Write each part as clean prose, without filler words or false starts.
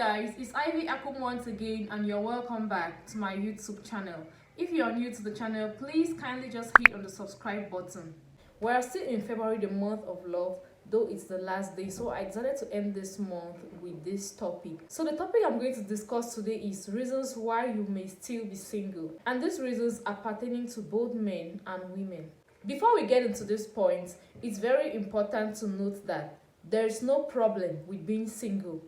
guys, it's Ivy Akum once again, and you're welcome back to my YouTube channel. If you're new to the channel, please kindly just hit on the subscribe button. We're still in February, the month of love, though it's the last day, so I decided to end this month with this topic. So the topic I'm going to discuss today is reasons why you may still be single, and these reasons are pertaining to both men and women. Before we get into this point, it's very important to note that there is no problem with being single.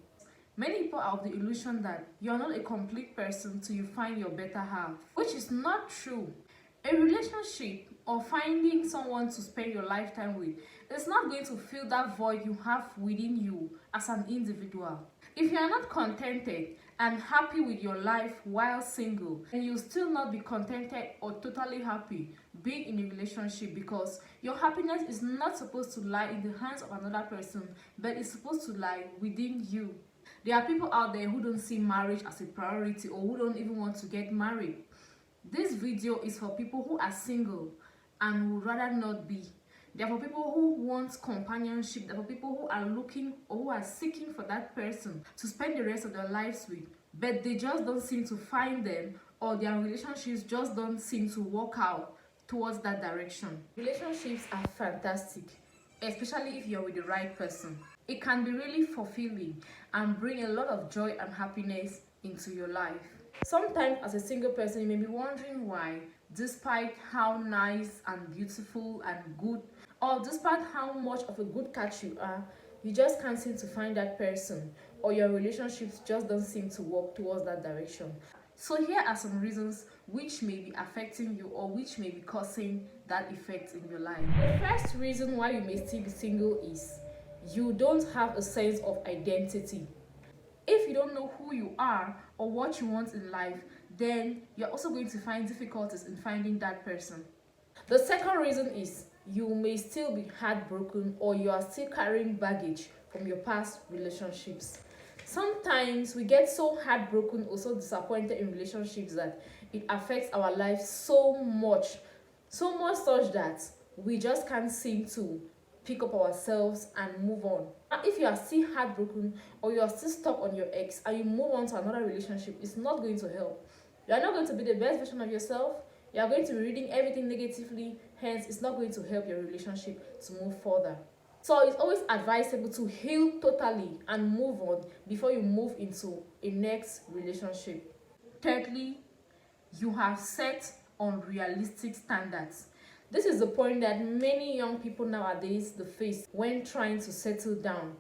Many people are of the illusion that you're not a complete person till you find your better half, which is not true. A relationship or finding someone to spend your lifetime with is not going to fill that void you have within you as an individual. If you are not contented and happy with your life while single, then you'll still not be contented or totally happy being in a relationship, because your happiness is not supposed to lie in the hands of another person, but it's supposed to lie within you. There are people out there who don't see marriage as a priority or who don't even want to get married. This video is for people who are single and would rather not be. They are for people who want companionship. They are for people who are looking or who are seeking for that person to spend the rest of their lives with, but they just don't seem to find them, or their relationships just don't seem to work out towards that direction. Relationships are fantastic, especially if you're with the right person. It can be really fulfilling and bring a lot of joy and happiness into your life. Sometimes as a single person, you may be wondering why, despite how nice and beautiful and good, or despite how much of a good catch you are, you just can't seem to find that person, or your relationships just don't seem to work towards that direction. So here are some reasons which may be affecting you or which may be causing that effect in your life. The first reason why you may still be single is you don't have a sense of identity. If you don't know who you are or what you want in life, then you're also going to find difficulties in finding that person. The second reason is you may still be heartbroken, or you are still carrying baggage from your past relationships. Sometimes we get so heartbroken or so disappointed in relationships that it affects our life so much such that we just can't seem to pick up ourselves and move on. And if you are still heartbroken or you are still stuck on your ex and you move on to another relationship, it's not going to help. You are not going to be the best version of yourself. You are going to be reading everything negatively, hence it's not going to help your relationship to move further. So it's always advisable to heal totally and move on before you move into a next relationship. Thirdly, you have set unrealistic standards. This is the point that many young people nowadays face when trying to settle down.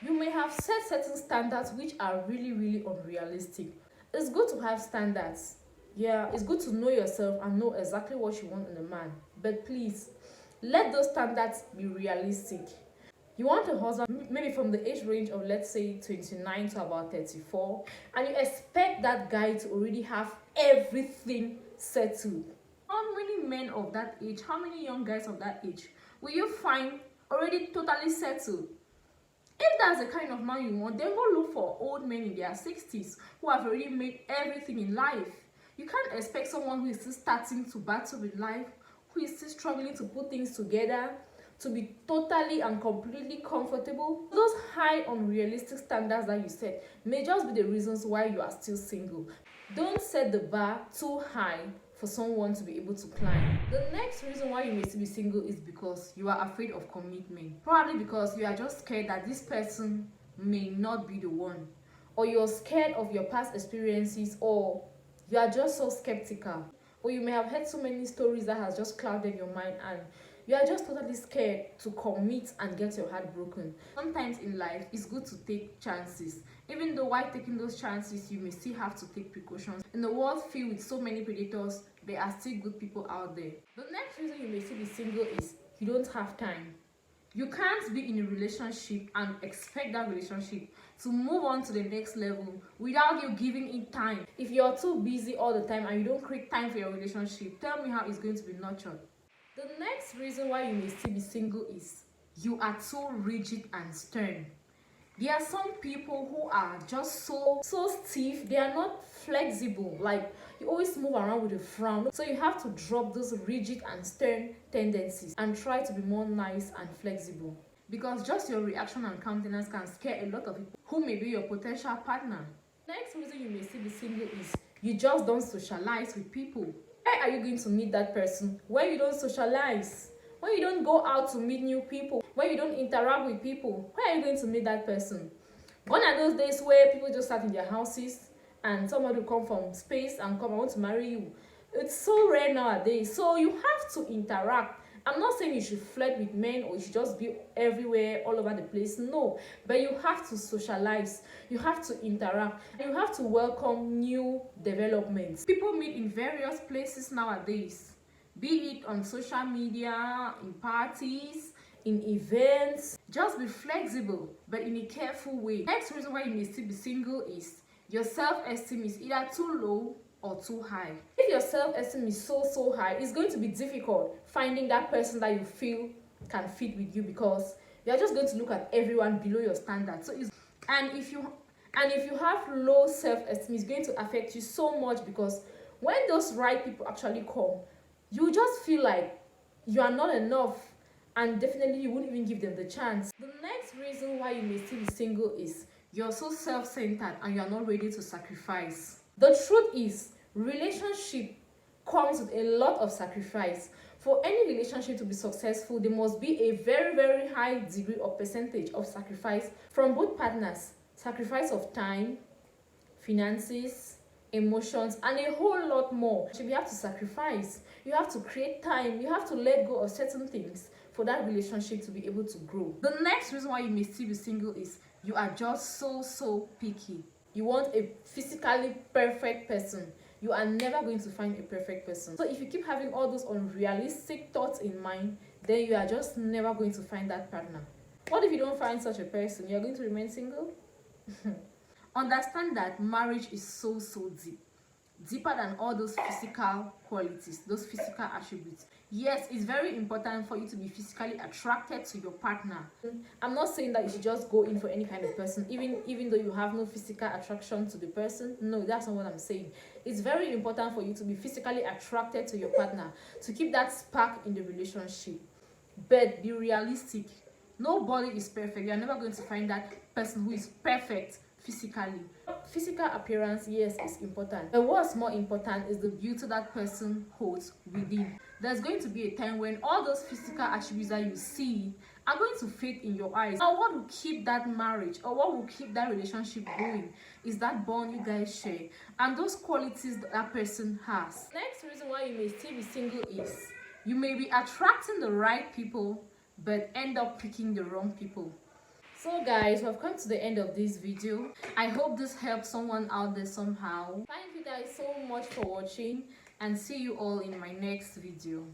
You may have set certain standards which are really unrealistic. It's good to have standards. Yeah, it's good to know yourself and know exactly what you want in a man. But please, let those standards be realistic. You want a husband maybe from the age range of, let's say, 29 to about 34, and you expect that guy to already have everything settled. How many men of that age, how many young guys of that age will you find already totally settled? If that's the kind of man you want, then go look for old men in their 60s who have already made everything in life. You can't expect someone who is still starting to battle with life, who is still struggling to put things together, to be totally and completely comfortable. Those high unrealistic standards that you set may just be the reasons why you are still single. Don't set the bar too high for someone to be able to climb. The next reason why you may still be single is because you are afraid of commitment. Probably because you are just scared that this person may not be the one, or you're scared of your past experiences, or you are just so skeptical, or you may have heard so many stories that has just clouded your mind and you are just totally scared to commit and get your heart broken. Sometimes in life, it's good to take chances. Even though while taking those chances, you may still have to take precautions. In a world filled with so many predators, there are still good people out there. The next reason you may still be single is you don't have time. You can't be in a relationship and expect that relationship to move on to the next level without you giving it time. If you're too busy all the time and you don't create time for your relationship, tell me how it's going to be nurtured. The next reason why you may still be single is you are too rigid and stern. There are some people who are just so stiff. They are not flexible. Like, you always move around with a frown. So you have to drop those rigid and stern tendencies and try to be more nice and flexible. because just your reaction and countenance can scare a lot of people who may be your potential partner. Next reason you may still be single is you just don't socialize with people. Where are you going to meet that person when you don't socialize? When you don't go out to meet new people, when you don't interact with people, where are you going to meet that person? Gone are those days where people just sat in their houses and somebody will come from space and come, I want to marry you. It's so rare nowadays. So you have to interact. I'm not saying you should flirt with men or you should just be everywhere, all over the place. No, but you have to socialize. You have to interact. You have to welcome new developments. People meet in various places nowadays, be it on social media, in parties, in events. Just be flexible, but in a careful way. Next reason why you may still be single is your self-esteem is either too low or too high. If your self-esteem is so high, it's going to be difficult finding that person that you feel can fit with you, because you're just going to look at everyone below your standard. So if you have low self-esteem, it's going to affect you so much, because when those right people actually come, you just feel like you are not enough, and definitely you wouldn't even give them the chance. The next reason why you may still be single is you're so self-centered and you're not ready to sacrifice. The truth is, relationship comes with a lot of sacrifice. For any relationship to be successful, there must be a very high degree or percentage of sacrifice from both partners. Sacrifice of time, finances, emotions, and a whole lot more. You have to sacrifice. You have to create time. You have to let go of certain things for that relationship to be able to grow. The next reason why you may still be single is you are just so picky. You want a physically perfect person. You are never going to find a perfect person. So if you keep having all those unrealistic thoughts in mind, then you are just never going to find that partner. What if you don't find such a person? You're going to remain single? Understand that marriage is so deep. Deeper than all those physical qualities, those physical attributes. Yes, it's very important for you to be physically attracted to your partner. I'm not saying that you should just go in for any kind of person, even though you have no physical attraction to the person. No, that's not what I'm saying. It's very important for you to be physically attracted to your partner, to keep that spark in the relationship. But be realistic. Nobody is perfect. You're never going to find that person who is perfect physically. Physical appearance, yes, is important, but what's more important is the beauty that person holds within. There's going to be a time when all those physical attributes that you see are going to fade in your eyes. Now, what will keep that marriage or what will keep that relationship going is that bond you guys share and those qualities that person has. Next reason why you may still be single is you may be attracting the right people but end up picking the wrong people. So guys, we've come to the end of this video. I hope this helps someone out there somehow. Thank you guys so much for watching, and see you all in my next video.